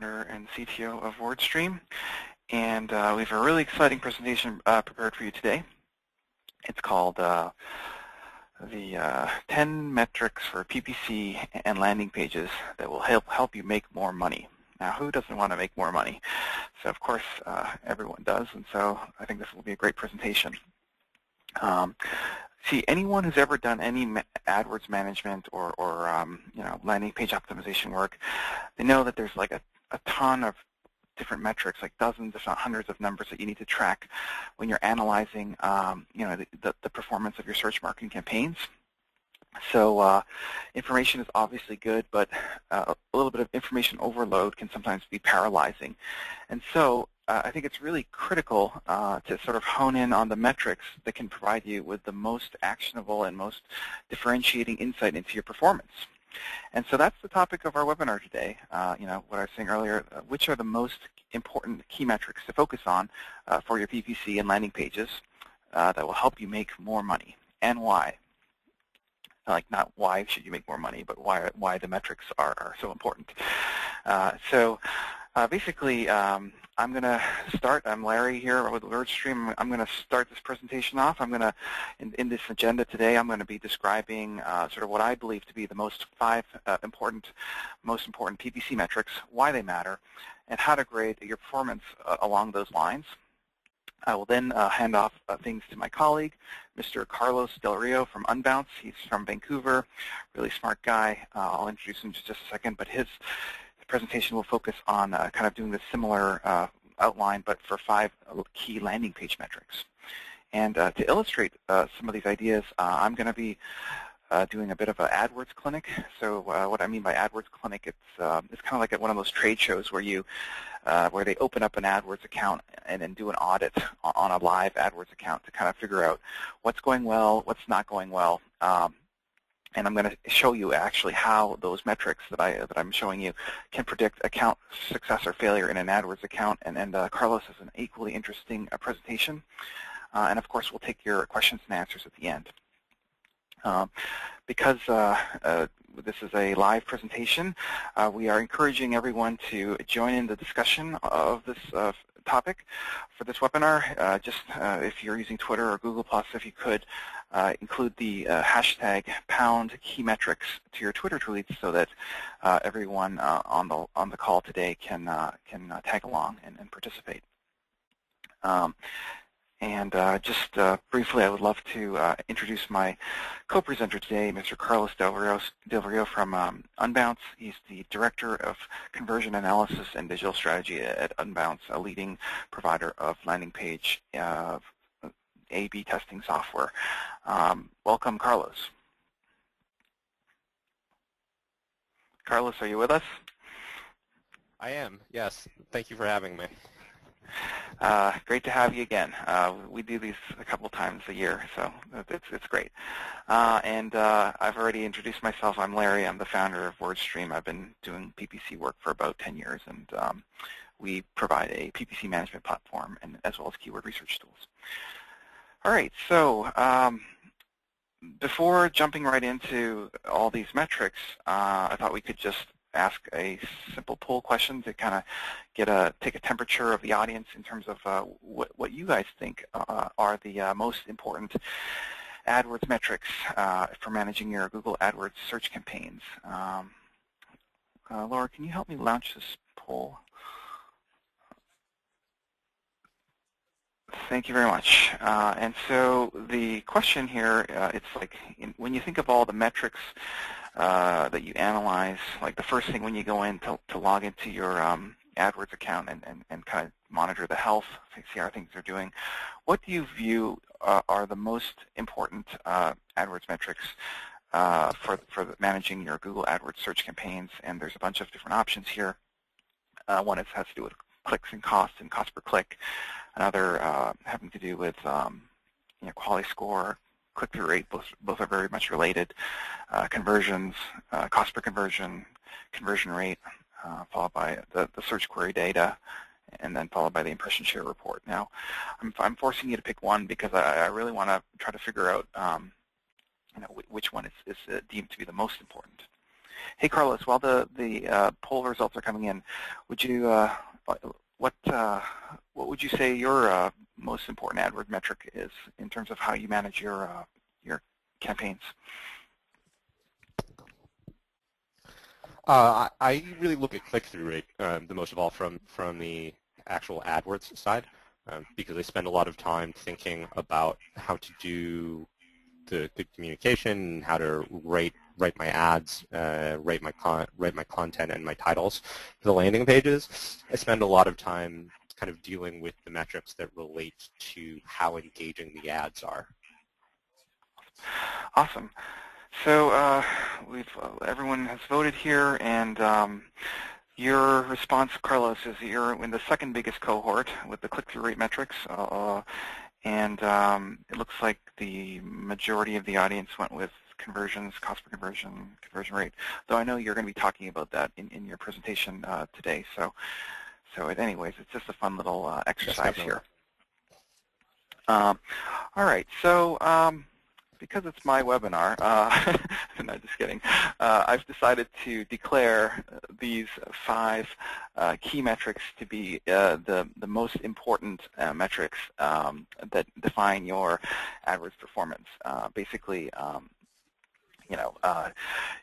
and CTO of WordStream, and we have a really exciting presentation prepared for you today. It's called the 10 metrics for PPC and landing pages that will help you make more money. Now, who doesn't want to make more money? So, of course, everyone does, and so I think this will be a great presentation. See, anyone who's ever done any AdWords management or landing page optimization work, they know that there's like a ton of different metrics, like dozens, if not hundreds of numbers that you need to track when you're analyzing, the performance of your search marketing campaigns. So information is obviously good, but a little bit of information overload can sometimes be paralyzing. And so I think it's really critical to sort of hone in on the metrics that can provide you with the most actionable and most differentiating insight into your performance. And so that's the topic of our webinar today. What I was saying earlier, which are the most important key metrics to focus on for your PPC and landing pages that will help you make more money, and why. Like, not why should you make more money, but why the metrics are so important. Basically, I'm going to start. I'm Larry here with WordStream. I'm going to start this presentation off. I'm going to, in this agenda today, I'm going to be describing sort of what I believe to be the most most important PPC metrics, why they matter, and how to grade your performance along those lines. I will then hand off things to my colleague, Mr. Carlos Del Rio from Unbounce. He's from Vancouver, really smart guy. I'll introduce him in just a second, but his presentation will focus on kind of doing the similar outline, but for 5 key landing page metrics. And to illustrate some of these ideas, I'm going to be doing a bit of an AdWords clinic. So what I mean by AdWords clinic, it's kind of like at one of those trade shows where where they open up an AdWords account and then do an audit on a live AdWords account to kind of figure out what's going well, what's not going well. And I'm going to show you actually how those metrics that I'm showing you can predict account success or failure in an AdWords account. And Carlos has an equally interesting presentation. And of course, we'll take your questions and answers at the end. Because this is a live presentation, we are encouraging everyone to join in the discussion of this topic for this webinar. If you're using Twitter or Google+, if you could include the hashtag #KeyMetrics to your Twitter tweets so that everyone on the call today can tag along and participate. Briefly, I would love to introduce my co-presenter today, Mr. Carlos Del Rio from Unbounce. He's the Director of Conversion Analysis and Digital Strategy at Unbounce, a leading provider of landing page A/B testing software. Welcome, Carlos. Carlos, are you with us? I am, yes. Thank you for having me. Great to have you again. We do these a couple times a year, so it's great. I've already introduced myself. I'm Larry. I'm the founder of WordStream. I've been doing PPC work for about 10 years, and we provide a PPC management platform as well as keyword research tools. All right, so before jumping right into all these metrics, I thought we could just ask a simple poll question to kind of take a temperature of the audience in terms of what you guys think are the most important AdWords metrics for managing your Google AdWords search campaigns. Laura, can you help me launch this poll? Thank you very much. And so the question here, it's like when you think of all the metrics that you analyze, like the first thing when you go in to log into your AdWords account and kind of monitor the health, see how things are doing, what do you view are the most important AdWords metrics for managing your Google AdWords search campaigns? And there's a bunch of different options here. One has to do with clicks and cost per click. Another having to do with quality score, click-through rate. Both are very much related. Conversions, cost per conversion, conversion rate, followed by the search query data, and then followed by the impression share report. Now, I'm forcing you to pick one because I really want to try to figure out which one is deemed to be the most important. Hey, Carlos, while the poll results are coming in, would you what would you say your most important AdWords metric is in terms of how you manage your campaigns? I really look at click-through rate the most of all from the actual AdWords side because I spend a lot of time thinking about how to do the good communication, how to write my ads, write my content and my titles for the landing pages. I spend a lot of time kind of dealing with the metrics that relate to how engaging the ads are. Awesome. So everyone has voted here, and your response, Carlos, is that you're in the second biggest cohort with the click-through rate metrics, and it looks like the majority of the audience went with conversions, cost per conversion, conversion rate, though I know you're going to be talking about that in your presentation today. So anyways, it's just a fun little exercise here. All right, so because it's my webinar, no, just kidding, I've decided to declare these 5 key metrics to be the most important metrics that define your AdWords performance. Basically,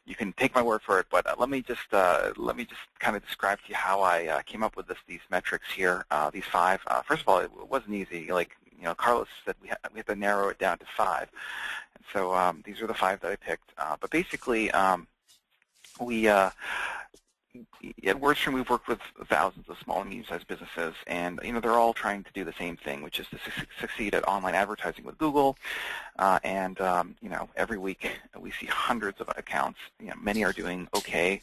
you can take my word for it, but let me just kind of describe to you how I came up with these metrics here. These 5. First of all, it wasn't easy. Like Carlos said, we had to narrow it down to 5. And so these are the 5 that I picked. But basically, we at WordStream, we've worked with thousands of small and medium-sized businesses, and they're all trying to do the same thing, which is to succeed at online advertising with Google. Every week we see hundreds of accounts. Many are doing okay,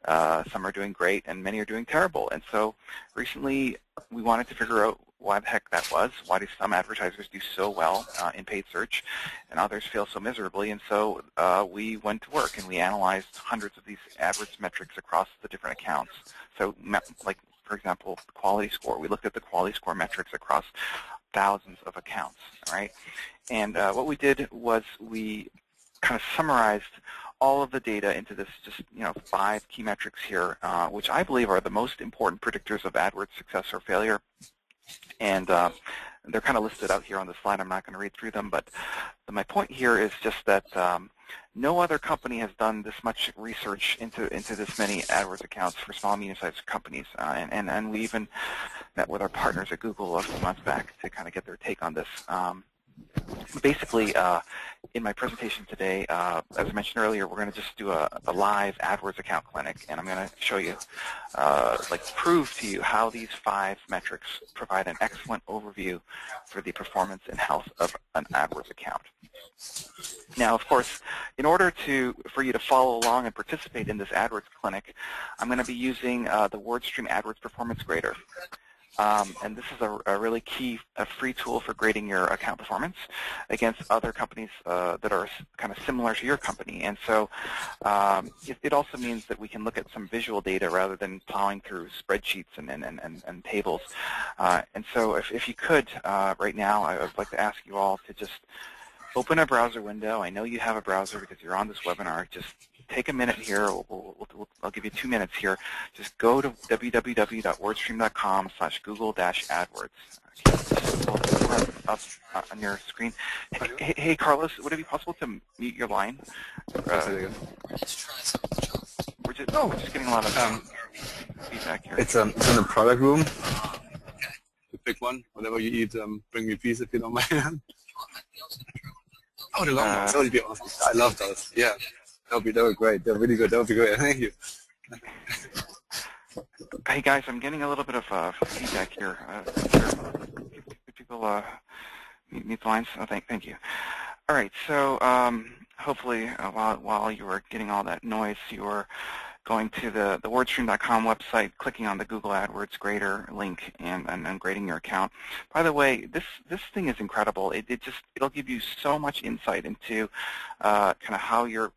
some are doing great, and many are doing terrible. And so recently we wanted to figure out why the heck that was. Why do some advertisers do so well in paid search and others fail so miserably? And so we went to work and we analyzed hundreds of these AdWords metrics across the different accounts. So like, for example, the quality score. We looked at the quality score metrics across thousands of accounts, all right? And what we did was we kind of summarized all of the data into this just 5 key metrics here, which I believe are the most important predictors of AdWords success or failure. And they're kind of listed out here on the slide. I'm not going to read through them, but my point here is just that no other company has done this much research into this many AdWords accounts for small and medium-sized companies. And we even met with our partners at Google a few months back to kind of get their take on this. Basically, in my presentation today, as I mentioned earlier, we're going to just do a live AdWords account clinic, and I'm going to show you, prove to you how these 5 metrics provide an excellent overview for the performance and health of an AdWords account. Now, of course, in order for you to follow along and participate in this AdWords clinic, I'm going to be using the WordStream AdWords Performance Grader. And this is a really key free tool for grading your account performance against other companies that are kind of similar to your company. And so it also means that we can look at some visual data rather than plowing through spreadsheets and tables. And so if you could, right now, I would like to ask you all to just open a browser window. I know you have a browser because you're on this webinar. Just take a minute here. I'll give you 2 minutes here. Just go to www.wordstream.com/Google-AdWords. Up on your screen. Hey, Carlos, would it be possible to mute your line? We're just getting a lot of feedback here. It's in the product room. The big one. Whatever you eat, bring me a piece if you don't mind. Oh, the long ones. That would be awesome. I love those. Yeah. That would be great. They're really good. That would be great. Thank you. Hey guys, I'm getting a little bit of feedback here. People mute the lines. Oh, thank you. All right. So hopefully, while you were getting all that noise, you were going to the WordStream.com website, clicking on the Google AdWords grader link, and grading your account. By the way, this thing is incredible. It'll give you so much insight into kind of how your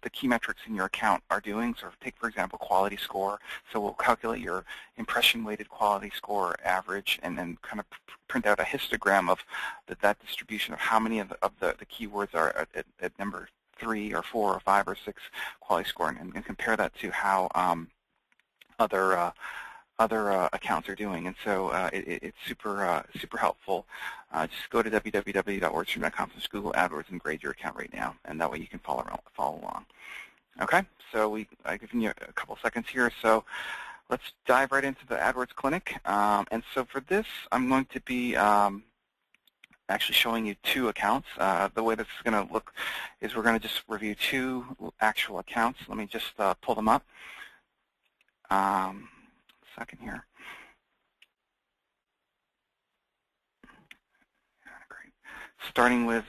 the key metrics in your account are doing. So take, for example, quality score. So we'll calculate your impression-weighted quality score average and then kind of print out a histogram of that distribution of how many of the keywords are at number 3 or 4 or 5 or 6 quality score and compare that to how other accounts are doing. And so it's super helpful. Just go to www.wordstream.com, Google AdWords, and grade your account right now, and that way you can follow along. Okay, so I've given you a couple seconds here. So let's dive right into the AdWords Clinic. And so for this, I'm going to be actually showing you 2 accounts. The way this is going to look is we're going to just review 2 actual accounts. Let me just pull them up. Second here. Great. Starting with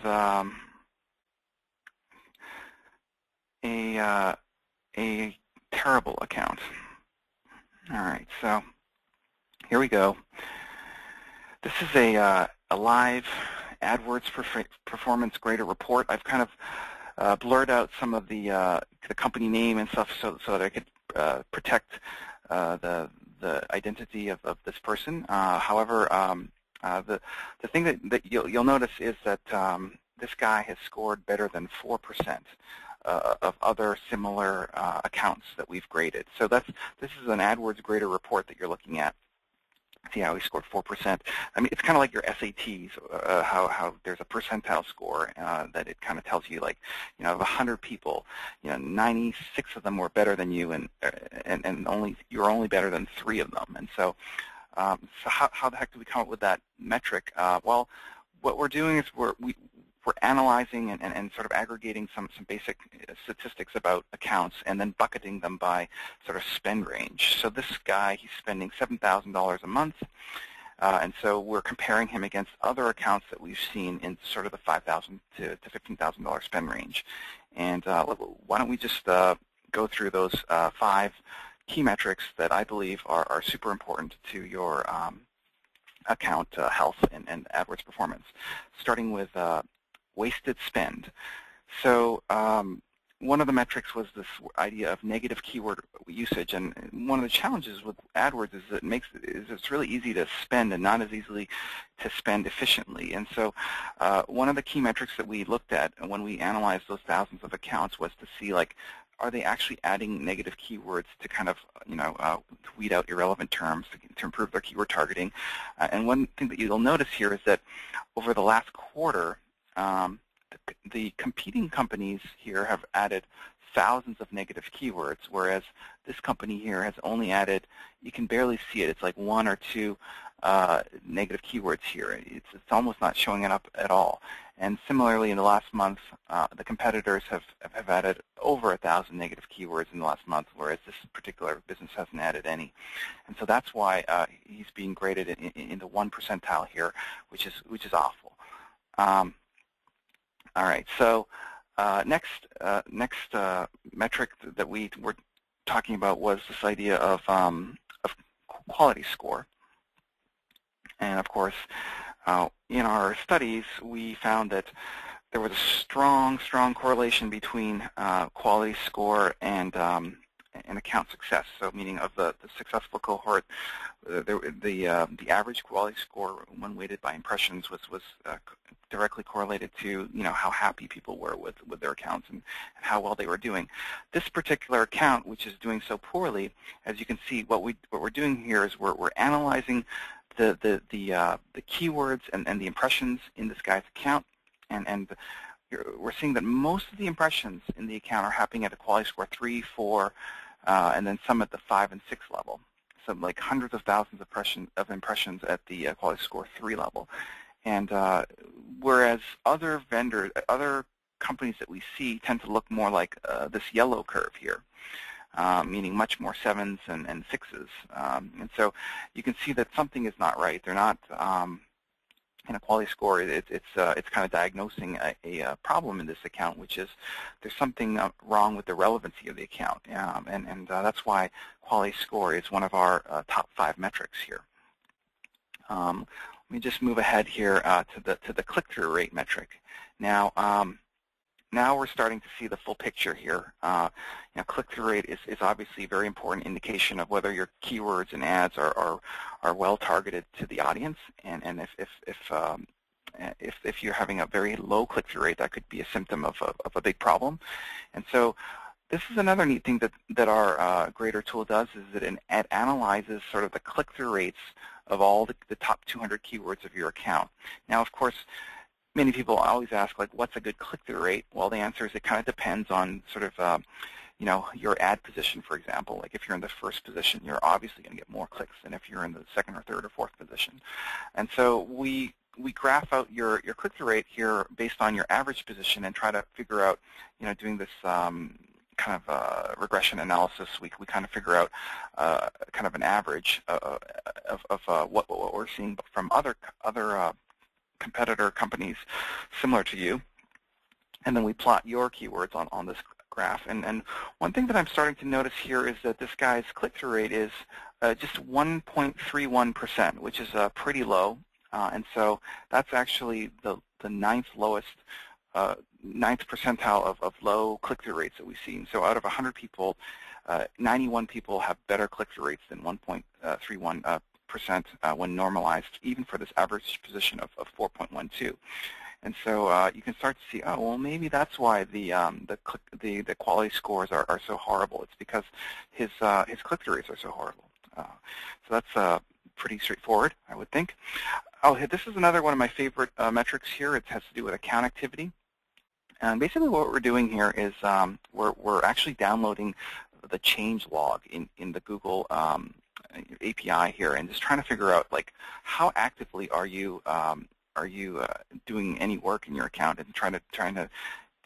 a terrible account. All right, so here we go. This is a live AdWords performance grader report. I've kind of blurred out some of the company name and stuff so that I could protect the identity of this person. However, the thing that you'll notice is that this guy has scored better than 4% of other similar accounts that we've graded. So this is an AdWords grader report that you're looking at. See how he scored 4%. I mean, it's kind of like your SATs, how there's a percentile score that it kind of tells you, like, of 100 people, 96 of them were better than you, and you're only better than 3 of them. And so, how the heck do we come up with that metric? Well, what we're doing is we're analyzing and sort of aggregating some basic statistics about accounts and then bucketing them by sort of spend range. So this guy, he's spending $7,000 a month, and so we're comparing him against other accounts that we've seen in sort of the $5,000 to $15,000 spend range. And why don't we just go through those 5 key metrics that I believe are super important to your account health and AdWords performance, starting with wasted spend. So one of the metrics was this idea of negative keyword usage, and one of the challenges with AdWords is that it's really easy to spend and not as easily to spend efficiently. And so one of the key metrics that we looked at when we analyzed those thousands of accounts was to see, like, are they actually adding negative keywords to kind of, weed out irrelevant terms to improve their keyword targeting. And one thing that you'll notice here is that over the last quarter, the competing companies here have added thousands of negative keywords, whereas this company here has only added, you can barely see it, it's like 1 or 2 negative keywords here. It's almost not showing it up at all. And similarly, in the last month, the competitors have added over 1,000 negative keywords in the last month, whereas this particular business hasn't added any. And so that's why he's being graded in the 1 percentile here, which is awful. All right, so next metric that we were talking about was this idea of quality score. And of course, in our studies, we found that there was a strong correlation between quality score and account success. So, meaning of the successful cohort, the average quality score, when weighted by impressions, was directly correlated to how happy people were with their accounts and how well they were doing. This particular account, which is doing so poorly, as you can see, what we're doing here is we're analyzing the keywords and the impressions in this guy's account, and we're seeing that most of the impressions in the account are happening at a quality score 3, 4, and then some at the 5 and 6 level. So like hundreds of thousands of impressions at the quality score 3 level. And whereas other companies that we see tend to look more like this yellow curve here, meaning much more 7s and 6s. And so you can see that something is not right. They're not, in a quality score, it's kind of diagnosing a problem in this account, which is there's something wrong with the relevancy of the account. And that's why quality score is one of our top 5 metrics here. Let me just move ahead here to the click-through rate metric. Now, now we're starting to see the full picture here. Click-through rate is obviously a very important indication of whether your keywords and ads are well targeted to the audience, and if if you're having a very low click-through rate, that could be a symptom of a big problem. And so this is another neat thing that our grader tool does, is that it analyzes sort of the click-through rates of all the top 200 keywords of your account. Now, of course, many people always ask, like, what's a good click-through rate? Well, the answer is it kind of depends on sort of your ad position, for example. Like if you're in the first position, you're obviously going to get more clicks than if you're in the second or third or fourth position. And so we graph out your click-through rate here based on your average position and try to figure out, doing this kind of regression analysis. We kind of figure out kind of an average of what we're seeing from other competitor companies similar to you, and then we plot your keywords on this graph. And one thing that I'm starting to notice here is that this guy's click-through rate is just 1.31%, which is pretty low. And so that's actually the ninth percentile of low click-through rates that we've seen. So out of 100 people, 91 people have better click-through rates than 1.31% when normalized, even for this average position of 4.12. And so you can start to see, oh, well, maybe that's why the quality scores are so horrible. It's because his click-through rates are so horrible. So that's pretty straightforward, I would think. Oh, this is another one of my favorite metrics here. It has to do with account activity. And basically what we're doing here is we're actually downloading the change log in the Google API here, and just trying to figure out, like, how actively are you doing any work in your account, and trying to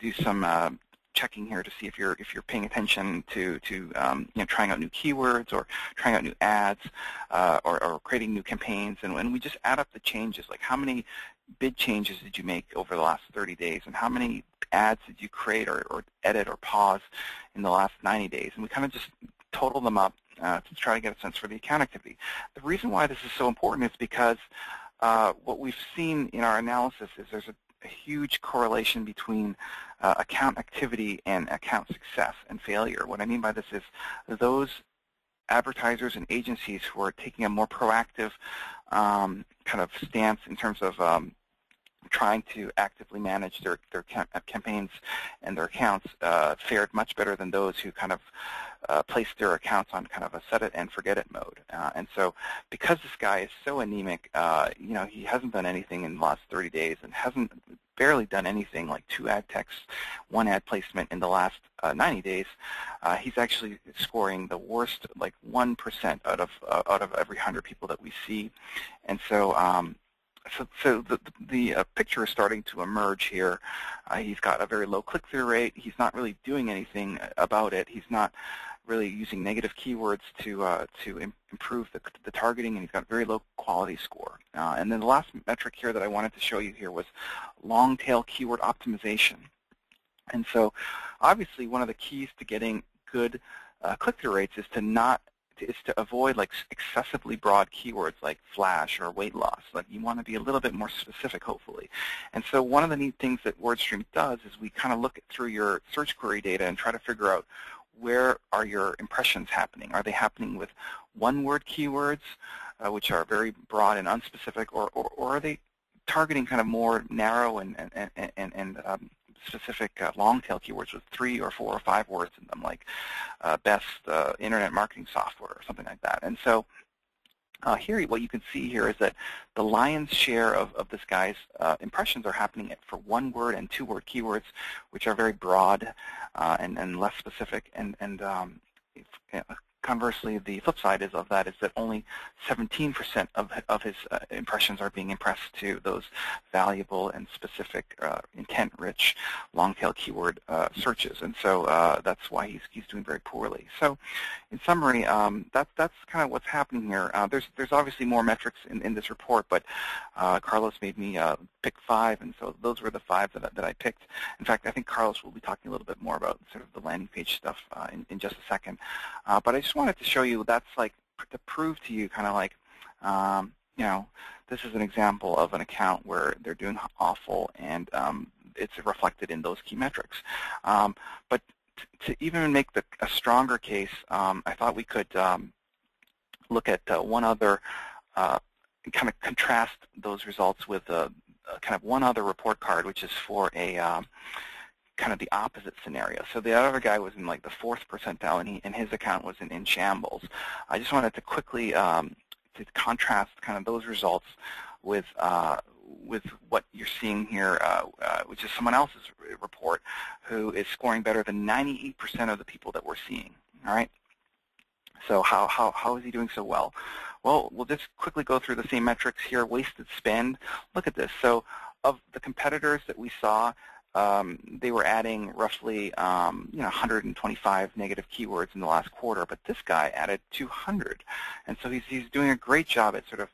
do some checking here to see if you're paying attention to trying out new keywords, or trying out new ads, or creating new campaigns. And we just add up the changes, like how many bid changes did you make over the last 30 days, and how many ads did you create or edit or pause in the last 90 days. And we kind of just total them up to try to get a sense for the account activity. The reason why this is so important is because what we've seen in our analysis is there's a huge correlation between account activity and account success and failure. What I mean by this is those advertisers and agencies who are taking a more proactive kind of stance in terms of trying to actively manage their campaigns and their accounts fared much better than those who kind of placed their accounts on kind of a set it and forget it mode. And so because this guy is so anemic, he hasn't done anything in the last 30 days and hasn't barely done anything like 2 ad texts, 1 ad placement in the last 90 days, he's actually scoring the worst, like 1% out of every 100 people that we see. And so So the picture is starting to emerge here. He's got a very low click-through rate. He's not really doing anything about it. He's not really using negative keywords to improve the targeting, and he's got a very low quality score. And then the last metric here that I wanted to show you here was long-tail keyword optimization. And so obviously one of the keys to getting good click-through rates is to avoid like excessively broad keywords like flash or weight loss. Like you want to be a little bit more specific, hopefully. And so one of the neat things that WordStream does is we kind of look through your search query data and try to figure out where are your impressions happening. Are they happening with one-word keywords, which are very broad and unspecific, or are they targeting kind of more narrow and specific long-tail keywords with 3 or 4 or 5 words in them, like best internet marketing software or something like that. And so here, what you can see here is that the lion's share of this guy's impressions are happening for 1-word and 2-word keywords, which are very broad and less specific. And conversely, the flip side of that is that only 17% of his impressions are being impressed to those valuable and specific, intent-rich, long-tail keyword searches, and so that's why he's doing very poorly. So, in summary, that's kind of what's happening here. There's obviously more metrics in this report, but Carlos made me pick 5, and so those were the 5 that I picked. In fact, I think Carlos will be talking a little bit more about sort of the landing page stuff in just a second. But I just wanted to show you that's like to prove to you kind of like, this is an example of an account where they're doing awful, and it's reflected in those key metrics. But to even make a stronger case, I thought we could look at one other, kind of contrast those results with kind of one other report card, which is for a kind of the opposite scenario. So the other guy was in like the 4th percentile, and his account was in shambles. I just wanted to quickly to contrast kind of those results with what you're seeing here, which is someone else's report, who is scoring better than 98% of the people that we're seeing. All right. So how is he doing so well? Well, we'll just quickly go through the same metrics here. Wasted spend. Look at this. So of the competitors that we saw, they were adding roughly 125 negative keywords in the last quarter, but this guy added 200, and so he's doing a great job at sort of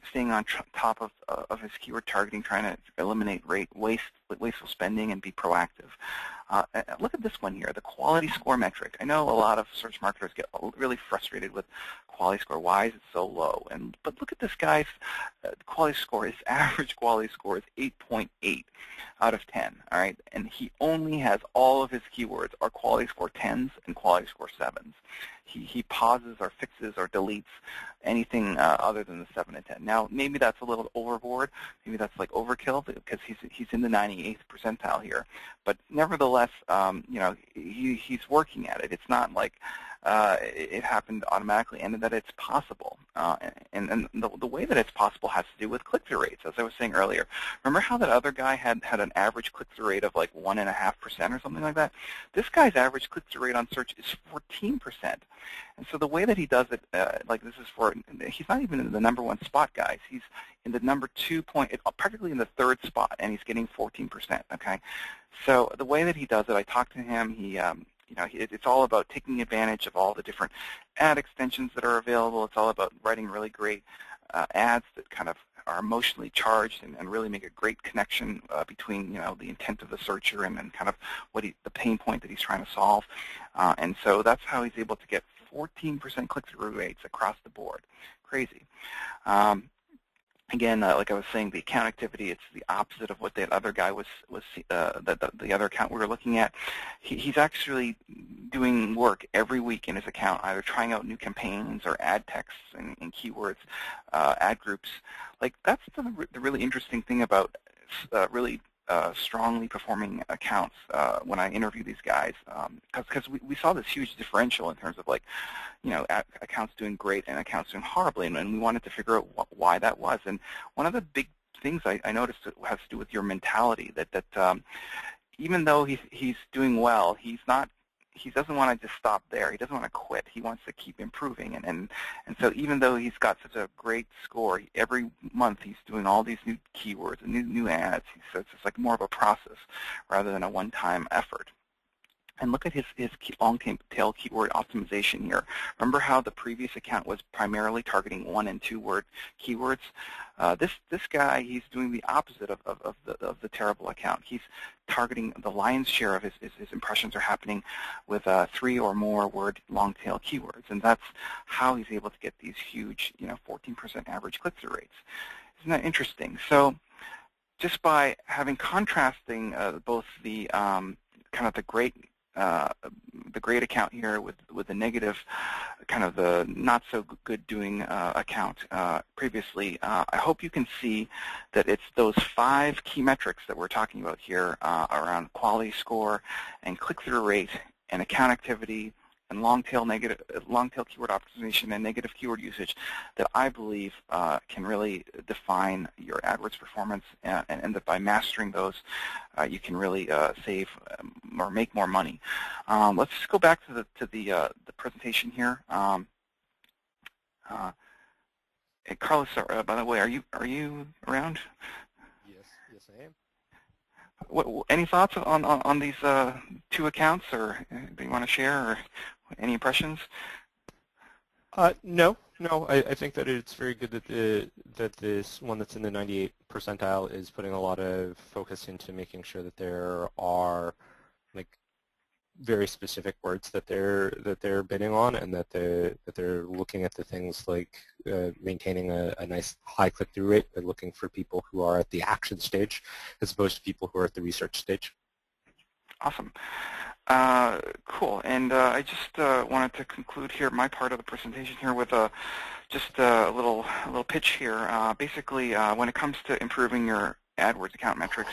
staying on top of his keyword targeting, trying to eliminate wasteful spending and be proactive. Look at this one here, the quality score metric. I know a lot of search marketers get really frustrated with quality score. Why is it so low? But look at this guy's quality score. His average quality score is 8.8 out of 10. All right, and he only has all of his keywords are quality score 10s and quality score 7s. He pauses or fixes or deletes anything other than the 7 and 10. Now, maybe that's a little overboard. Maybe that's like overkill because he's in the 98th percentile here. But nevertheless, he's working at it. It's not like it happened automatically, and that it's possible. And the way that it's possible has to do with click-through rates, as I was saying earlier. Remember how that other guy had an average click-through rate of like 1.5% or something like that? This guy's average click-through rate on search is 14%. And so the way that he does it, he's not even in the #1 spot, guys. He's in the #2 practically in the 3rd spot, and he's getting 14%. Okay, so the way that he does it, I talked to him. It's all about taking advantage of all the different ad extensions that are available. It's all about writing really great ads that kind of are emotionally charged and really make a great connection between the intent of the searcher and kind of the pain point that he's trying to solve. And so that's how he's able to get 14% click-through rates across the board. Crazy. Again, like I was saying, the account activity, it's the opposite of what that other guy was the other account we were looking at. He's actually doing work every week in his account, either trying out new campaigns or ad texts and keywords, ad groups. Like, that's the really interesting thing about really strongly performing accounts when I interview these guys, because we saw this huge differential in terms of accounts doing great and accounts doing horribly, and we wanted to figure out why that was. And one of the big things I noticed has to do with your mentality, that even though he's doing well, he doesn't want to just stop there. He doesn't want to quit. He wants to keep improving. And so even though he's got such a great score, every month he's doing all these new keywords and new ads. So it's just like more of a process rather than a one-time effort. And look at his long-tail keyword optimization here. Remember how the previous account was primarily targeting 1- and 2-word keywords? This guy, he's doing the opposite of the terrible account. He's targeting the lion's share of his impressions are happening with 3 or more word long-tail keywords, and that's how he's able to get these huge, 14% average click-through rates. Isn't that interesting? So just by having contrasting both the kind of the great account here with the negative, kind of the not so good doing account previously, I hope you can see that it's those 5 key metrics that we're talking about here around quality score and click-through rate and account activity and long-tail keyword optimization and negative keyword usage that I believe can really define your AdWords performance, and that by mastering those, you can really save or make more money. Let's just go back to the presentation here. Hey, Carlos, by the way, are you around? Yes, I am. Any thoughts on these 2 accounts, or do you want to share, or any impressions? No. I think that it's very good that this one that's in the 98th percentile is putting a lot of focus into making sure that there are very specific words that they're bidding on, and that they're looking at the things like maintaining a nice high click-through rate. They're looking for people who are at the action stage as opposed to people who are at the research stage. Awesome. Cool. And I just wanted to conclude here my part of the presentation here with just a little pitch here. Basically, when it comes to improving your AdWords account metrics,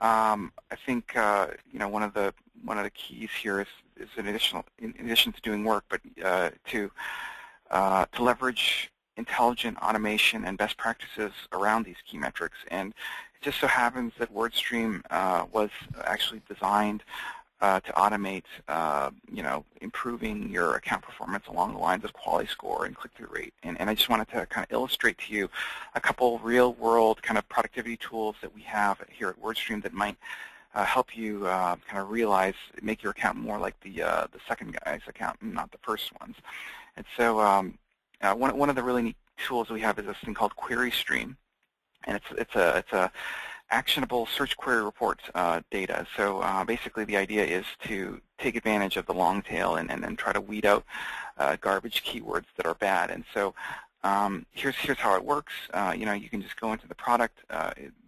I think one of the keys here is in addition to doing work, but to leverage intelligent automation and best practices around these key metrics. And it just so happens that WordStream was actually designed to automate, improving your account performance along the lines of quality score and click-through rate. And I just wanted to kind of illustrate to you a couple real-world kind of productivity tools that we have here at WordStream that might help you kind of make your account more like the second guy's account, not the first one's. And so one of the really neat tools we have is this thing called QueryStream, and it's a actionable search query report data. So basically the idea is to take advantage of the long tail and then try to weed out garbage keywords that are bad. And so here's how it works. You can just go into the product,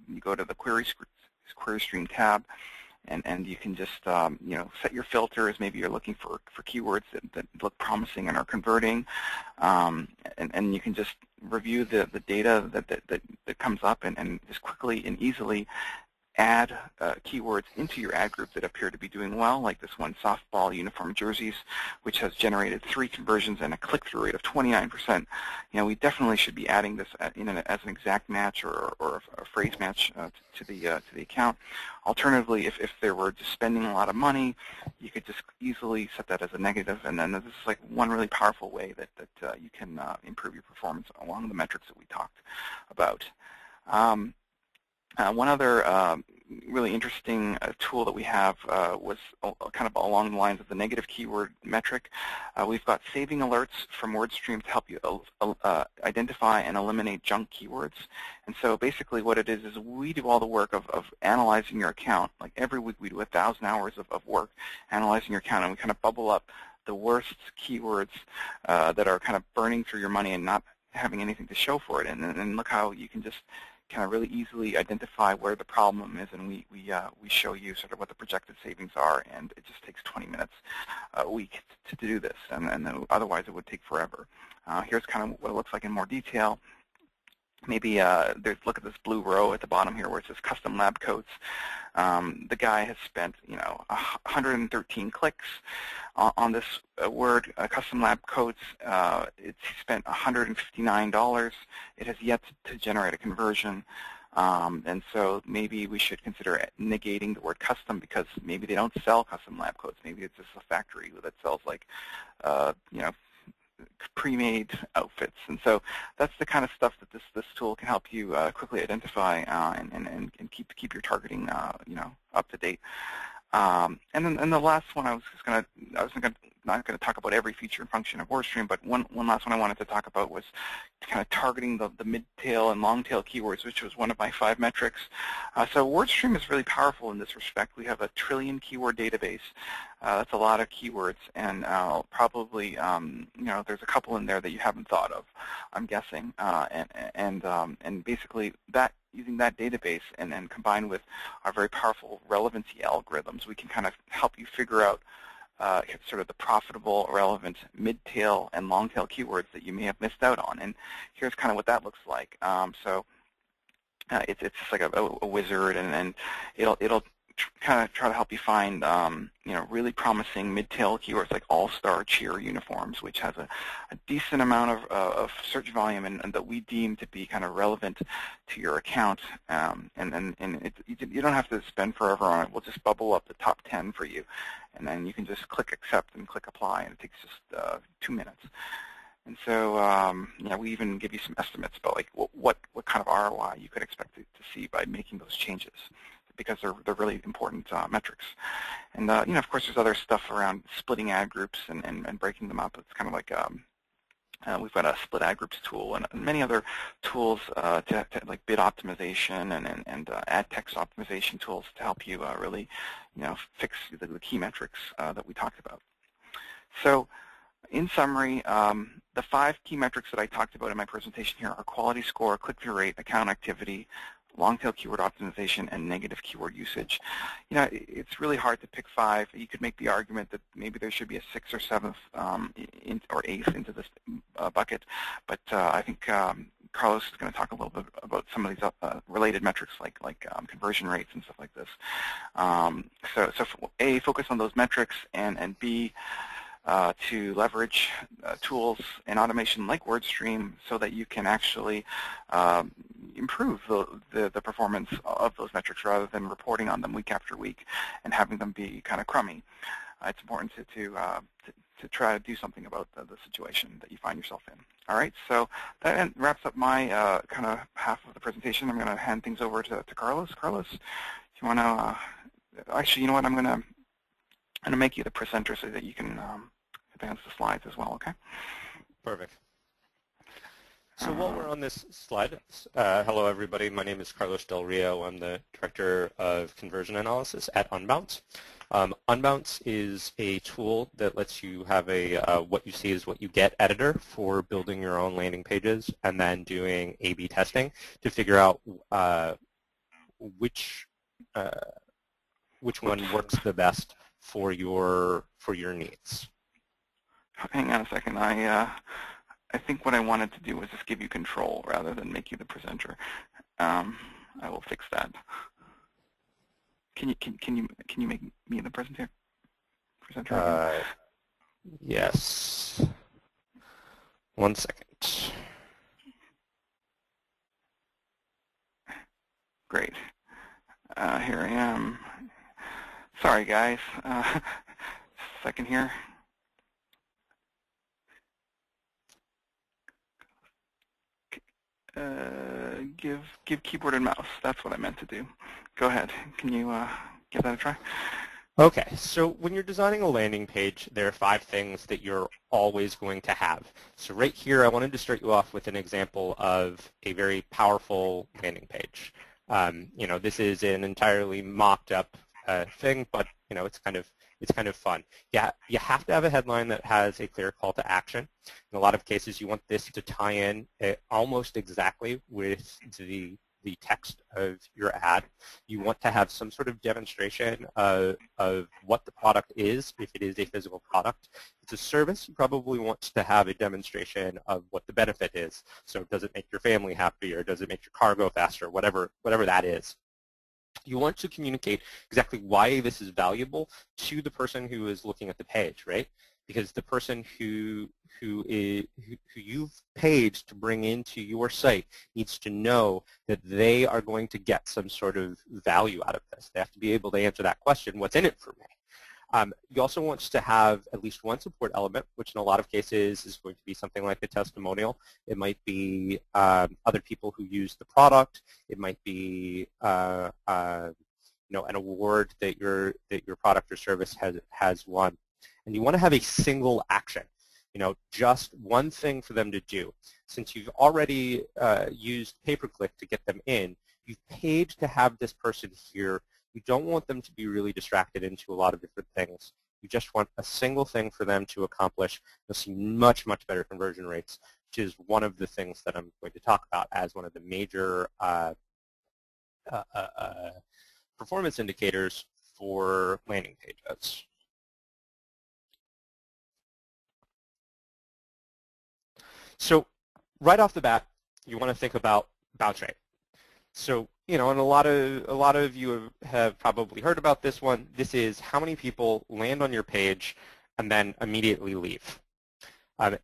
you go to the QueryStream tab, and you can just set your filters. Maybe you're looking for keywords that look promising and are converting, and you can just review the data that comes up and just quickly and easily add keywords into your ad group that appear to be doing well, like this one, softball uniform jerseys, which has generated 3 conversions and a click-through rate of 29%. We definitely should be adding this as an exact match or a phrase match to the account. Alternatively, if they were just spending a lot of money, you could just easily set that as a negative, and then this is like one really powerful way that you can improve your performance along the metrics that we talked about. One other really interesting tool that we have was kind of along the lines of the negative keyword metric. We've got saving alerts from WordStream to help you identify and eliminate junk keywords. And so basically what it is we do all the work of analyzing your account. Like every week we do 1,000 hours of work analyzing your account, and we kind of bubble up the worst keywords that are kind of burning through your money and not having anything to show for it. And look how you can just kind of really easily identify where the problem is, and we show you sort of what the projected savings are, and it just takes 20 minutes a week to do this, and otherwise it would take forever. Here's kind of what it looks like in more detail. Maybe look at this blue row at the bottom here where it says custom lab coats. The guy has spent 113 clicks on this word, custom lab coats. He spent $159. It has yet to generate a conversion. And so maybe we should consider negating the word custom, because maybe they don't sell custom lab coats. Maybe it's just a factory that sells like pre-made outfits. And so that's the kind of stuff that this tool can help you quickly identify and keep your targeting up to date. And then the last one, I was not going to talk about every feature and function of WordStream, but one last one I wanted to talk about was kind of targeting the mid-tail and long-tail keywords, which was one of my 5 metrics. So WordStream is really powerful in this respect. We have a 1 trillion keyword database. That's a lot of keywords, and probably there's a couple in there that you haven't thought of, I'm guessing. And basically using that database and then combined with our very powerful relevancy algorithms, we can kind of help you figure out sort of the profitable, relevant mid-tail and long-tail keywords that you may have missed out on. And here's kind of what that looks like. It's just like a wizard, and it'll kind of try to help you find really promising mid-tail keywords like all-star cheer uniforms, which has a decent amount of search volume and that we deem to be kind of relevant to your account. You don't have to spend forever on it. We'll just bubble up the top 10 for you, and then you can just click accept and click apply, and it takes just 2 minutes. And so we even give you some estimates about like what kind of ROI you could expect to see by making those changes, because they're really important metrics. And of course, there's other stuff around splitting ad groups and breaking them up. It's kind of like we've got a split ad groups tool and many other tools to like bid optimization and ad text optimization tools to help you really fix the key metrics that we talked about. So in summary, the 5 key metrics that I talked about in my presentation here are quality score, click-through rate, account activity, long-tail keyword optimization, and negative keyword usage. You know, it's really hard to pick 5. You could make the argument that maybe there should be a 6th or 7th or 8th into this bucket, but I think Carlos is going to talk a little bit about some of these related metrics like conversion rates and stuff like this. So A, focus on those metrics, and B, to leverage tools and automation like WordStream so that you can actually improve the performance of those metrics rather than reporting on them week after week and having them be kind of crummy. It's important to try to do something about the situation that you find yourself in. All right, so that wraps up my kind of half of the presentation. I'm going to hand things over to Carlos. Carlos, if you want to, actually, you know what, I'm going to make you the presenter so that you can advance the slides as well, okay? Perfect. So while we're on this slide, hello everybody, my name is Carlos Del Rio. I'm the Director of Conversion Analysis at Unbounce. Unbounce is a tool that lets you have a what you see is what you get editor for building your own landing pages and then doing A/B testing to figure out which one works the best for your needs. Hang on a second. I think what I wanted to do was just give you control rather than make you the presenter. I will fix that. Can you make me the presenter? Yes. 1 second. Great. Here I am. Sorry, guys. Second here. Give keyboard and mouse. That's what I meant to do. Go ahead. Can you give that a try? Okay, so when you're designing a landing page, there are 5 things that you're always going to have. So right here, I wanted to start you off with an example of a very powerful landing page. You know, this is an entirely mocked up thing, but you know, it's kind of fun. Yeah, you have to have a headline that has a clear call to action. In a lot of cases, you want this to tie in almost exactly with the text of your ad. You want to have some sort of demonstration of what the product is, if it is a physical product. If it's a service, you probably want to have a demonstration of what the benefit is. So does it make your family happier? Does it make your car go faster? Whatever that is. You want to communicate exactly why this is valuable to the person who is looking at the page, right? Because the person who you've paid to bring into your site needs to know that they are going to get some sort of value out of this. They have to be able to answer that question, what's in it for me? You also want to have at least one support element, which in a lot of cases is going to be something like a testimonial. It might be other people who use the product. It might be you know, an award that your product or service has won. And you want to have a single action, you know, just one thing for them to do. Since you've already used pay-per-click to get them in, you've paid to have this person here. You don't want them to be really distracted into a lot of different things. You just want a single thing for them to accomplish. You'll see much, much better conversion rates, which is one of the things that I'm going to talk about as one of the major performance indicators for landing pages. So right off the bat, you want to think about bounce rate. So, you know, and a lot of you have probably heard about this one. This is how many people land on your page and then immediately leave.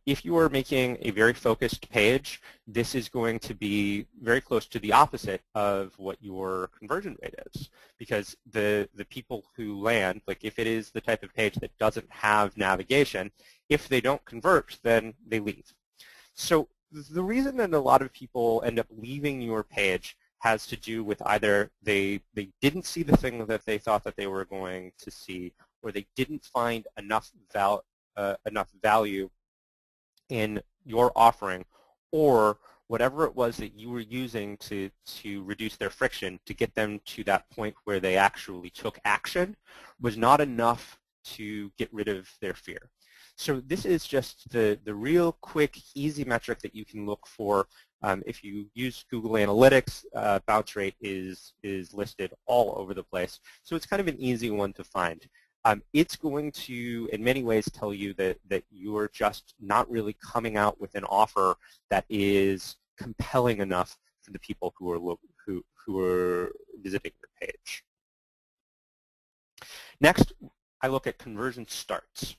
If you are making a very focused page, this is going to be very close to the opposite of what your conversion rate is, because the people who land, like if it is the type of page that doesn't have navigation, if they don't convert, then they leave. So the reason that a lot of people end up leaving your page has to do with either they didn't see the thing that they thought that they were going to see, or they didn't find enough value in your offering, or whatever it was that you were using to reduce their friction to get them to that point where they actually took action was not enough to get rid of their fear. So this is just the real quick, easy metric that you can look for. If you use Google Analytics, bounce rate is listed all over the place. So it's kind of an easy one to find. It's going to, in many ways, tell you that you're just not really coming out with an offer that is compelling enough for the people who are visiting your page. Next, I look at conversion starts.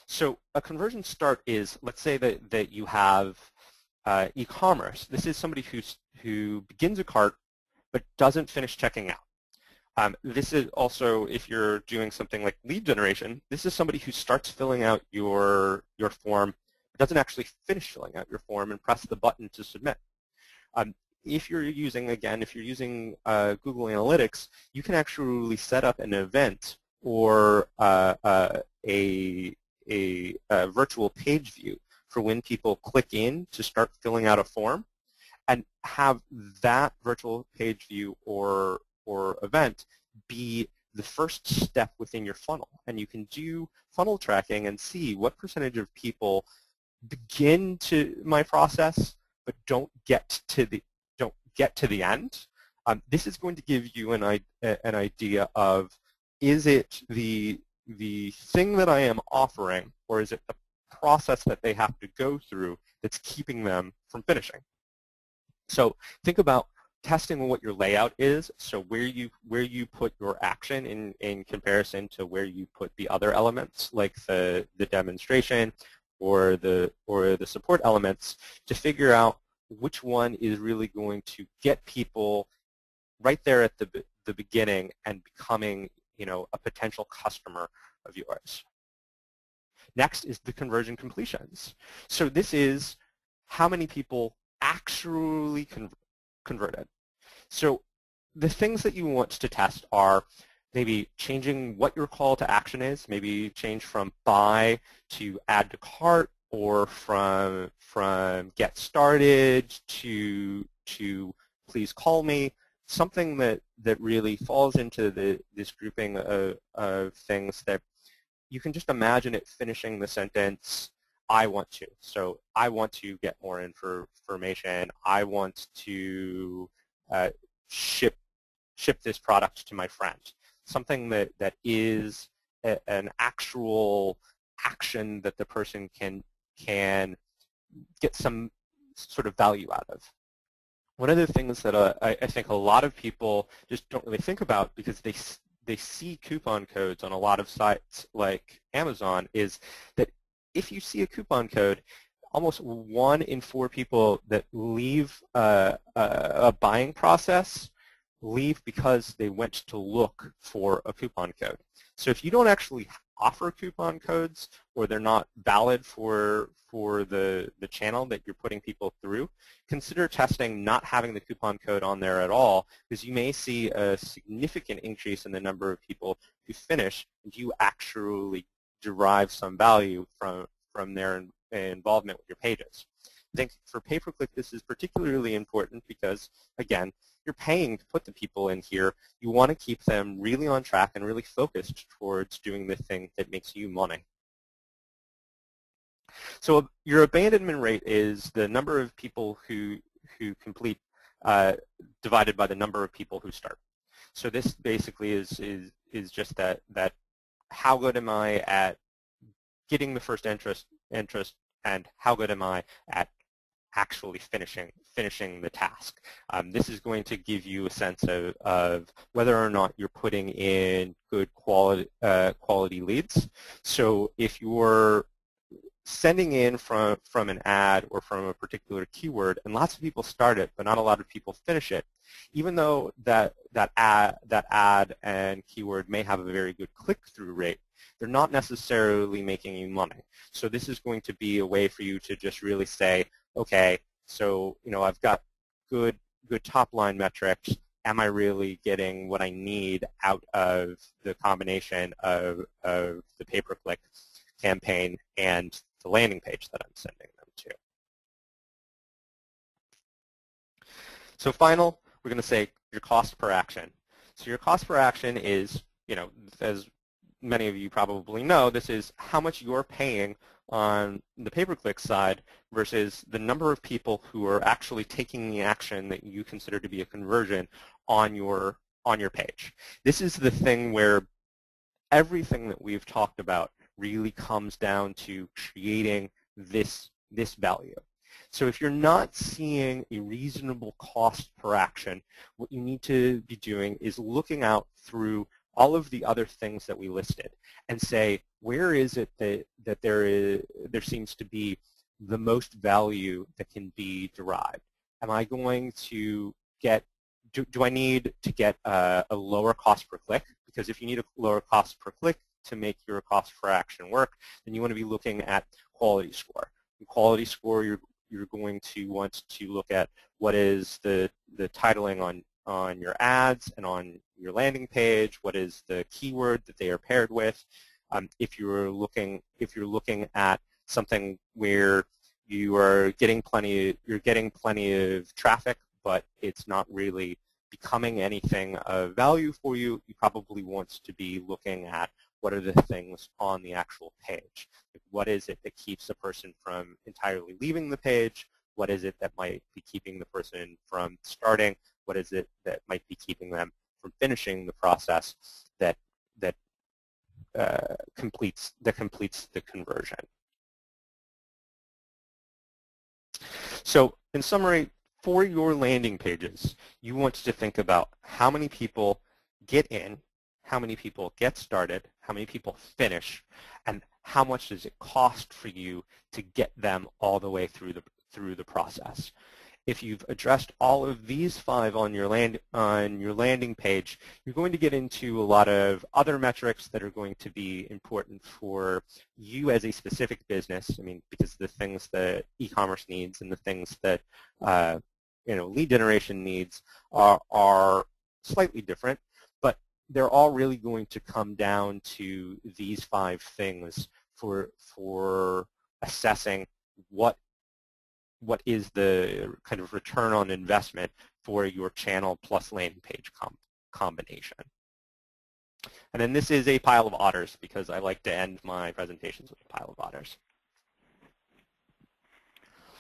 So a conversion start is, let's say that you have e-commerce. This is somebody who begins a cart but doesn't finish checking out. This is also, if you're doing something like lead generation, this is somebody who starts filling out your form but doesn't actually finish filling out your form and press the button to submit. If you're using, again, Google Analytics, you can actually set up an event or a virtual page view for when people click in to start filling out a form, and have that virtual page view or event be the first step within your funnel. And you can do funnel tracking and see what percentage of people begin to my process but don't get to the end. This is going to give you an idea of, is it the thing that I am offering, or is it the process that they have to go through that's keeping them from finishing? So think about testing what your layout is, so where you put your action in comparison to where you put the other elements, like the demonstration or the support elements, to figure out which one is really going to get people right there at the beginning and becoming, a potential customer of yours. Next is the conversion completions. So this is how many people actually converted. So the things that you want to test are maybe changing what your call to action is, maybe change from buy to add to cart, or from get started to please call me. Something that really falls into this grouping of things that you can just imagine it finishing the sentence, I want to. So I want to get more information. I want to ship this product to my friend. Something that is an actual action that the person can get some sort of value out of. One of the things that I think a lot of people just don't really think about, because they see coupon codes on a lot of sites like Amazon, is that if you see a coupon code, almost 1 in 4 people that leave a buying process leave because they went to look for a coupon code. So if you don't actually offer coupon codes, or they're not valid for the channel that you're putting people through, consider testing not having the coupon code on there at all, because you may see a significant increase in the number of people who finish, and you actually derive some value from their involvement with your pages. I think for pay-per-click this is particularly important because, again, you're paying to put the people in here. You want to keep them really on track and really focused towards doing the thing that makes you money. So your abandonment rate is the number of people who complete divided by the number of people who start. So this basically is just that how good am I at getting the first interest, and how good am I at actually finishing the task. This is going to give you a sense of whether or not you're putting in good quality leads. So if you're sending in from an ad or from a particular keyword, and lots of people start it, but not a lot of people finish it, even though that ad and keyword may have a very good click-through rate, they're not necessarily making you money. So this is going to be a way for you to just really say, okay, so I've got good top-line metrics. Am I really getting what I need out of the combination of the pay-per-click campaign and the landing page that I'm sending them to? So final, we're going to say your cost per action. So your cost per action is, as many of you probably know, this is how much you're paying on the pay-per-click side versus the number of people who are actually taking the action that you consider to be a conversion on your page. This is the thing where everything that we've talked about really comes down to creating this value. So if you're not seeing a reasonable cost per action, what you need to be doing is looking out through all of the other things that we listed and say, where is it that there seems to be the most value that can be derived? Am I going to get, do I need to get a lower cost per click? Because if you need a lower cost per click to make your cost per action work, then you want to be looking at quality score. In quality score, you're going to want to look at what is the titling on your ads and on your landing page, what is the keyword that they are paired with. If you're looking at something where you're getting plenty of traffic, but it's not really becoming anything of value for you, you probably want to be looking at what are the things on the actual page. What is it that keeps a person from entirely leaving the page? What is it that might be keeping the person from starting? What is it that might be keeping them from finishing the process that completes the conversion? So in summary, for your landing pages, you want to think about how many people get in, how many people get started, how many people finish, and how much does it cost for you to get them all the way through the process. If you've addressed all of these 5 on your landing page, you're going to get into a lot of other metrics that are going to be important for you as a specific business. I mean, because the things that e-commerce needs and the things that lead generation needs are slightly different, but they're all really going to come down to these 5 things for assessing what is the kind of return on investment for your channel plus landing page combination. And then this is a pile of otters because I like to end my presentations with a pile of otters.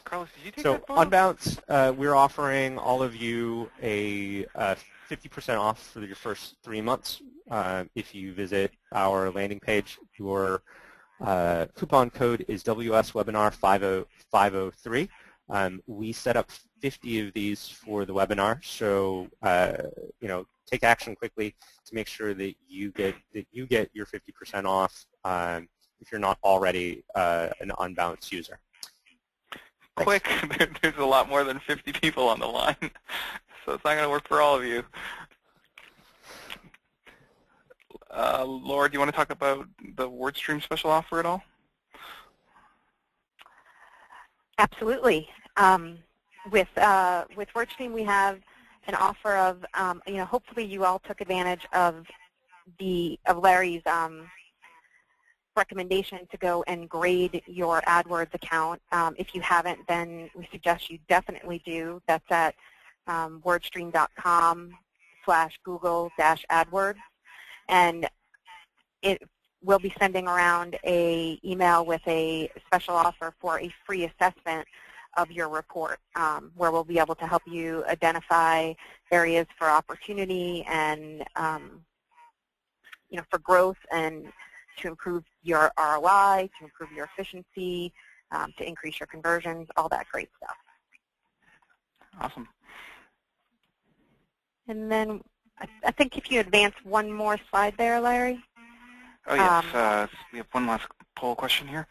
Carlos, did you take so that photo? Unbounce, we're offering all of you a 50% off for your first 3 months. If you visit our landing page, your coupon code is WSWebinar503. We set up 50 of these for the webinar, so take action quickly to make sure that you get your 50% off if you're not already an Unbounce user. Thanks. Quick, there's a lot more than 50 people on the line, so it's not going to work for all of you. Laura, do you want to talk about the WordStream special offer at all? Absolutely. With WordStream, we have an offer of, hopefully you all took advantage of Larry's recommendation to go and grade your AdWords account. If you haven't, then we suggest you definitely do. That's at wordstream.com/Google-AdWords. And we'll be sending around an email with a special offer for a free assessment of your report, where we'll be able to help you identify areas for opportunity and for growth and to improve your ROI, to improve your efficiency, to increase your conversions, all that great stuff. Awesome. And then I think if you advance one more slide there, Larry. Oh, yes. We have one last poll question here.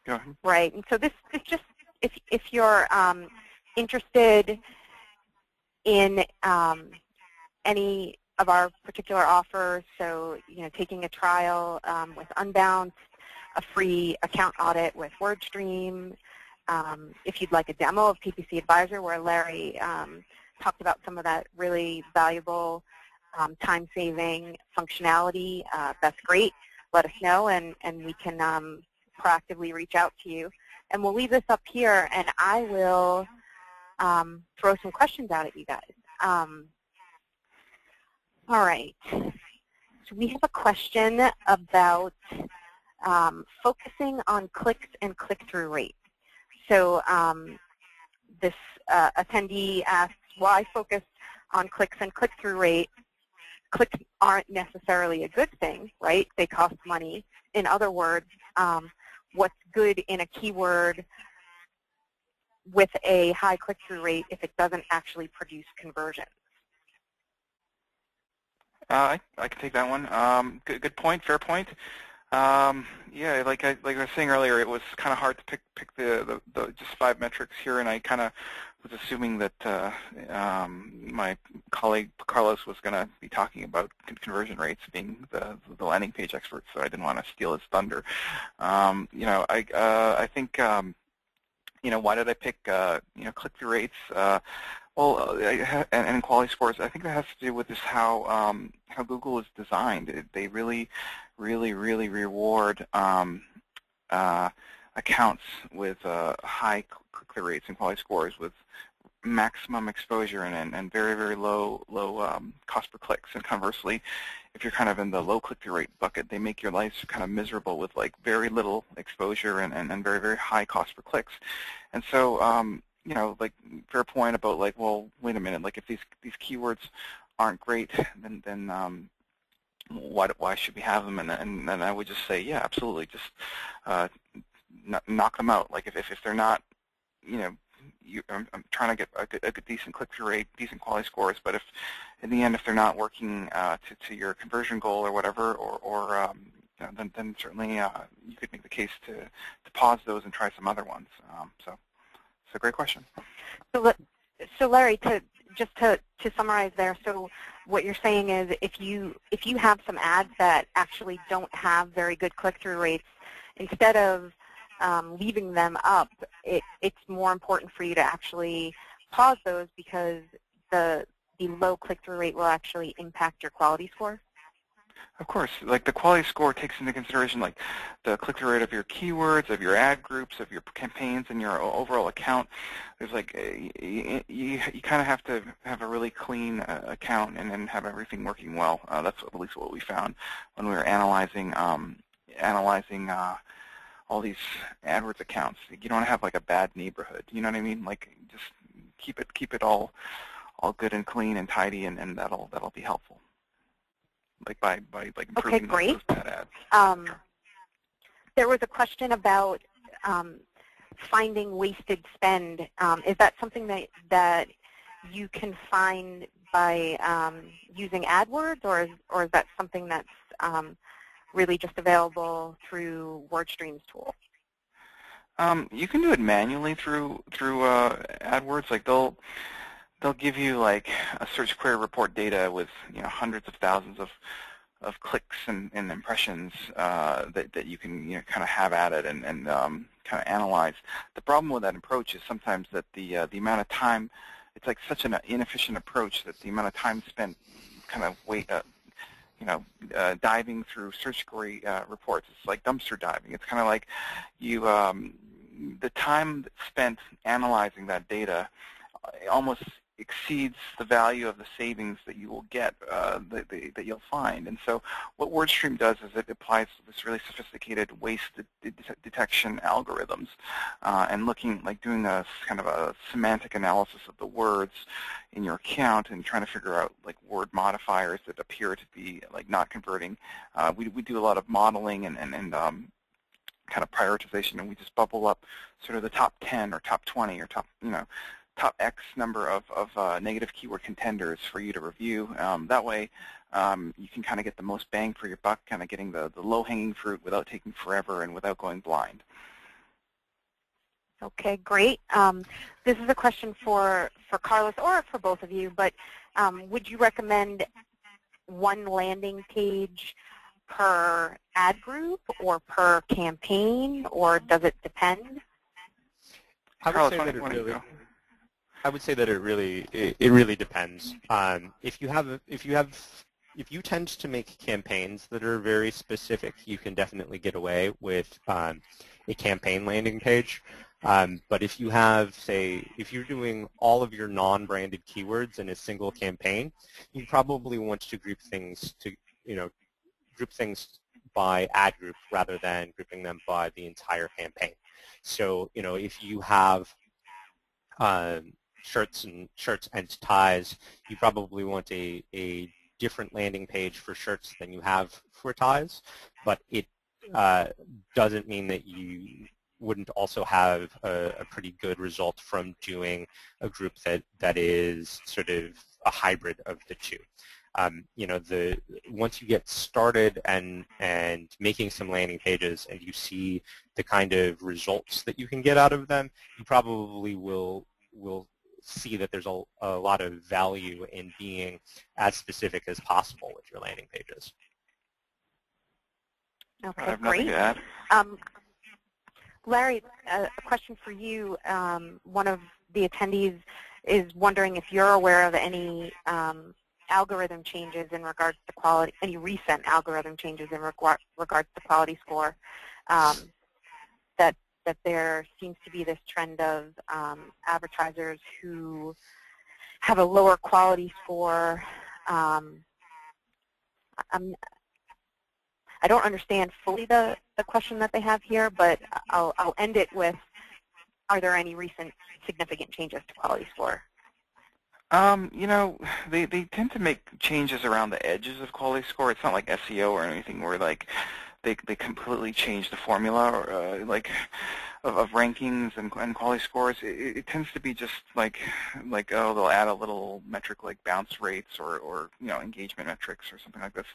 Go ahead. Right. And so this is just if you're interested in any of our particular offers, so taking a trial with Unbounce, a free account audit with WordStream, if you'd like a demo of PPC Advisor where Larry talked about some of that really valuable time-saving functionality, that's great. Let us know, and we can proactively reach out to you. And we'll leave this up here, and I will throw some questions out at you guys. All right. So we have a question about focusing on clicks and click-through rate. So this attendee asks, why focus on clicks and click-through rate? Clicks aren't necessarily a good thing, right? They cost money. In other words, what's good in a keyword with a high click-through rate if it doesn't actually produce conversions? I can take that one. Good point, fair point. Yeah, like I was saying earlier, it was kind of hard to pick the just 5 metrics here, and I kind of was assuming that my colleague Carlos was going to be talking about conversion rates, being the landing page expert, so I didn't want to steal his thunder. You know, I think you know, why did I pick you know, click-through rates? Well, and quality scores, I think that has to do with just how Google is designed. They really reward accounts with high click-through rates and quality scores with maximum exposure and very low cost per clicks. And conversely, if you're kind of in the low click-through rate bucket, they make your life kind of miserable with like very little exposure and very high cost per clicks. And so you know, like, fair point about like, well, wait a minute, like if these keywords aren't great, then why should we have them? And I would just say, yeah, absolutely, just knock them out. Like if they're not, you know, I'm trying to get a good decent click-through rate, decent quality scores, but if in the end if they're not working to your conversion goal or whatever, or you know, then certainly you could make the case to pause those and try some other ones. So it's a great question. So Larry, to summarize there, so what you're saying is if you have some ads that actually don't have very good click-through rates, instead of leaving them up, it's more important for you to actually pause those because the low click-through rate will actually impact your quality score? Of course, like the quality score takes into consideration like the click-through rate of your keywords, of your ad groups, of your campaigns, and your overall account. There's like you kind of have to have a really clean account and then have everything working well. That's at least what we found when we were analyzing all these AdWords accounts. You don't have like a bad neighborhood. You know what I mean? Like just keep it all good and clean and tidy, and that'll be helpful. Like by like improving those bad ads. There was a question about finding wasted spend. Is that something that you can find by using AdWords, or is that something that's really just available through WordStream's tool? You can do it manually through AdWords. Like they'll give you like a search query report data with, you know, hundreds of thousands of clicks and impressions that you can, you know, kind of have at it and kind of analyze. The problem with that approach is sometimes that the amount of time, it's like such an inefficient approach that the amount of time spent kind of diving through search query reports, it's like dumpster diving. It's kind of like you the time spent analyzing that data almost exceeds the value of the savings that you will get, that you'll find. And so what WordStream does is it applies this really sophisticated waste detection algorithms and doing a kind of a semantic analysis of the words in your account and trying to figure out like word modifiers that appear to be like not converting. We do a lot of modeling and kind of prioritization, and we just bubble up sort of the top 10 or top 20 or top X number of negative keyword contenders for you to review. That way you can kind of get the most bang for your buck, kind of getting the low-hanging fruit without taking forever and without going blind. Okay, great. This is a question for Carlos or for both of you, but would you recommend one landing page per ad group or per campaign, or does it depend? Carlos, I would say that it really depends. If you tend to make campaigns that are very specific, you can definitely get away with a campaign landing page. But if you have, say, if you're doing all of your non-branded keywords in a single campaign, you probably want to group things by ad group rather than grouping them by the entire campaign. So, if you have shirts and ties, you probably want a different landing page for shirts than you have for ties, but it doesn't mean that you wouldn't also have a pretty good result from doing a group that is sort of a hybrid of the two. Once you get started and making some landing pages and you see the kind of results that you can get out of them, you probably will see that there's a lot of value in being as specific as possible with your landing pages. Okay, I have nothing great. to add. Larry, a question for you. One of the attendees is wondering if you're aware of any algorithm changes in regards to quality, any recent algorithm changes in regards to quality score, that there seems to be this trend of advertisers who have a lower quality score. I don't understand fully the question that they have here, but I'll end it with, are there any recent significant changes to quality score? They tend to make changes around the edges of quality score. It's not like SEO or anything where like they completely change the formula or of rankings and quality scores. It tends to be just like they'll add a little metric like bounce rates or engagement metrics or something like this.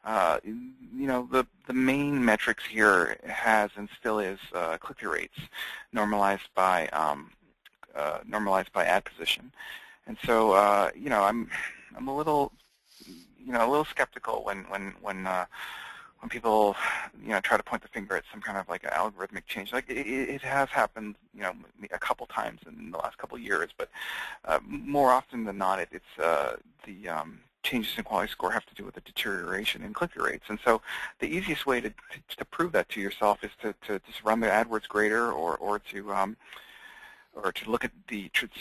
The main metrics here has and still is click-through rates normalized by ad position. And so, I'm a little skeptical when people, try to point the finger at some kind of like an algorithmic change. Like it has happened, a couple times in the last couple of years, but more often than not, it's the changes in quality score have to do with the deterioration in click-through rates. And so, the easiest way to prove that to yourself is to just run the AdWords grader or to look at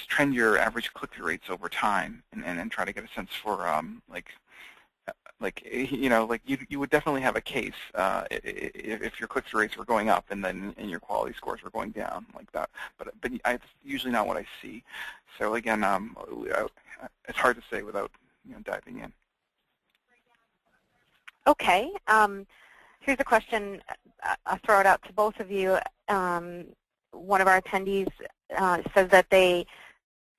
trend your average click-through rates over time and try to get a sense for you would definitely have a case if your click-through rates were going up and your quality scores were going down like that. But it's usually not what I see. So again, it's hard to say without diving in. Okay. Here's a question. I'll throw it out to both of you. One of our attendees says that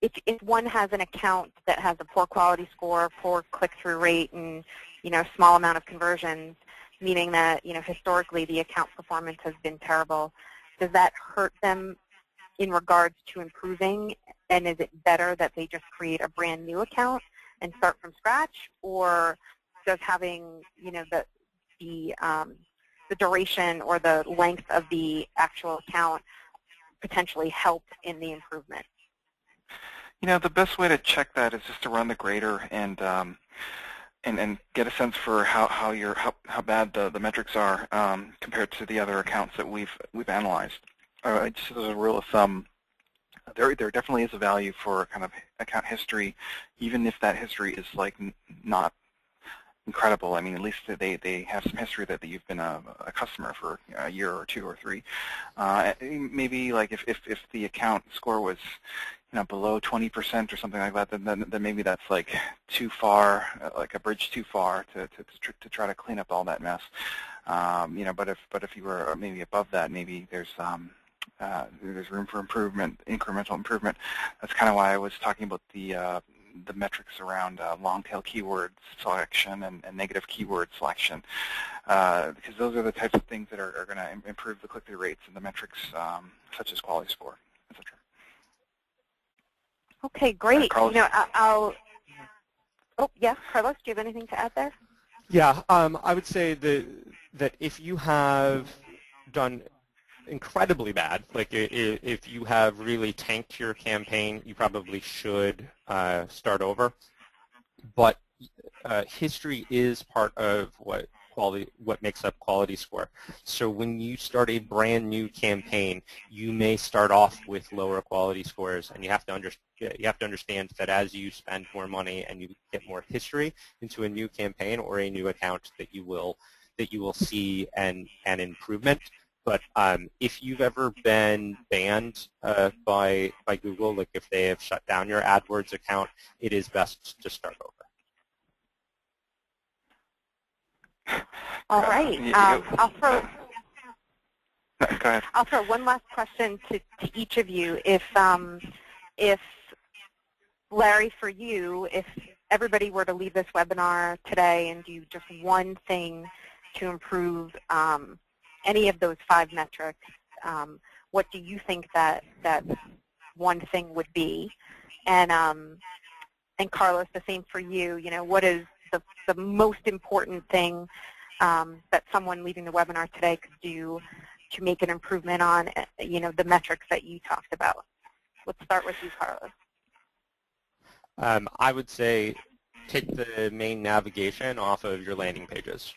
if one has an account that has a poor quality score, poor click-through rate, and small amount of conversions, meaning that historically the account performance has been terrible, does that hurt them in regards to improving? And is it better that they just create a brand new account and start from scratch, or does having the duration or the length of the actual account potentially help in the improvement? The best way to check that is just to run the grader and get a sense for how bad the metrics are compared to the other accounts that we've analyzed. Just as a rule of thumb, there definitely is a value for kind of account history, even if that history is like not incredible. I mean, at least they have some history that you've been a customer for a year or two or three. Maybe like if the account score was below 20% or something like that, then maybe that's like too far, like a bridge too far to try to clean up all that mess. But if you were maybe above that, maybe there's room for improvement, incremental improvement. That's kind of why I was talking about the metrics around long-tail keyword selection and negative keyword selection, because those are the types of things that are going to improve the click-through rates and the metrics such as quality score, etc. Okay, great. Carlos? Oh, yes, Carlos, do you have anything to add there? Yeah, I would say that if you have done incredibly bad, like if you have really tanked your campaign, you probably should start over. But history is part of what makes up quality score. So when you start a brand new campaign, you may start off with lower quality scores, and you have to understand that as you spend more money and you get more history into a new campaign or a new account, that you will that you will see an improvement. But if you've ever been banned by Google, like if they have shut down your AdWords account, it is best to start over. All right. Go ahead. I'll throw one last question to each of you. If Larry, for you, if everybody were to leave this webinar today and do just one thing to improve any of those 5 metrics, what do you think that one thing would be? And Carlos, the same for you. You know, what is the most important thing that someone leaving the webinar today could do to make an improvement on, you know, the metrics that you talked about? Let's start with you, Carlos. I would say take the main navigation off of your landing pages.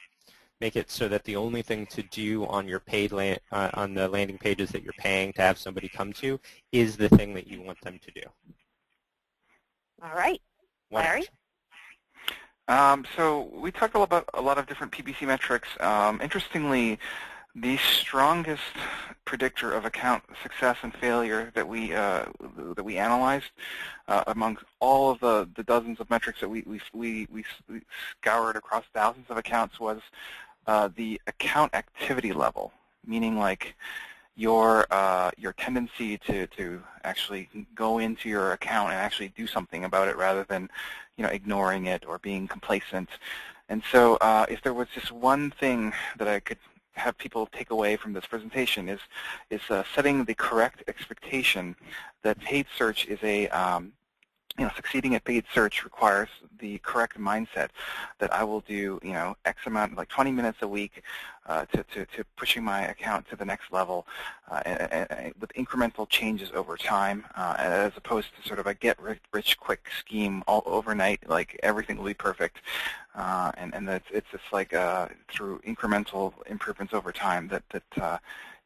Make it so that the only thing to do on your paid on the landing pages that you're paying to have somebody come to is the thing that you want them to do. All right. Larry? So we talked about a lot of different PPC metrics. Interestingly, the strongest predictor of account success and failure that we analyzed among all of the dozens of metrics that we scoured across thousands of accounts was the account activity level, meaning like your tendency to actually go into your account and actually do something about it rather than, you know, ignoring it or being complacent. And so if there was just one thing that I could have people take away from this presentation is setting the correct expectation that paid search is a you know, succeeding at paid search requires the correct mindset that I will do, you know, X amount, like 20 minutes a week to pushing my account to the next level and with incremental changes over time as opposed to sort of a get-rich-quick scheme all overnight, like everything will be perfect. And that it's just like through incremental improvements over time that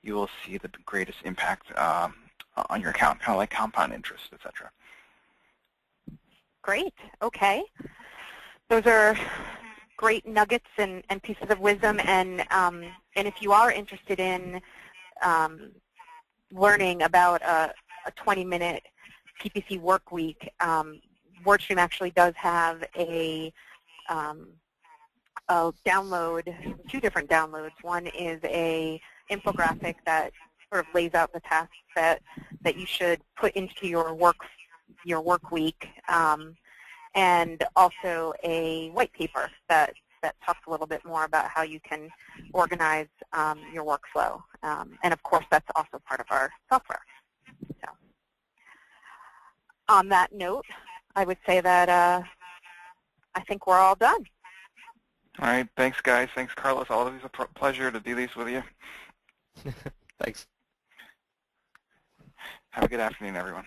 you will see the greatest impact on your account, kind of like compound interest, et cetera. Great. Okay. Those are great nuggets and pieces of wisdom. And if you are interested in learning about a 20-minute PPC work week, WordStream actually does have a download, 2 different downloads. One is a infographic that sort of lays out the tasks that you should put into your work week, and also a white paper that talks a little bit more about how you can organize your workflow. And of course, that's also part of our software. So, on that note, I would say that I think we're all done. All right. Thanks, guys. Thanks, Carlos. Always a pleasure to do these with you. Thanks. Have a good afternoon, everyone.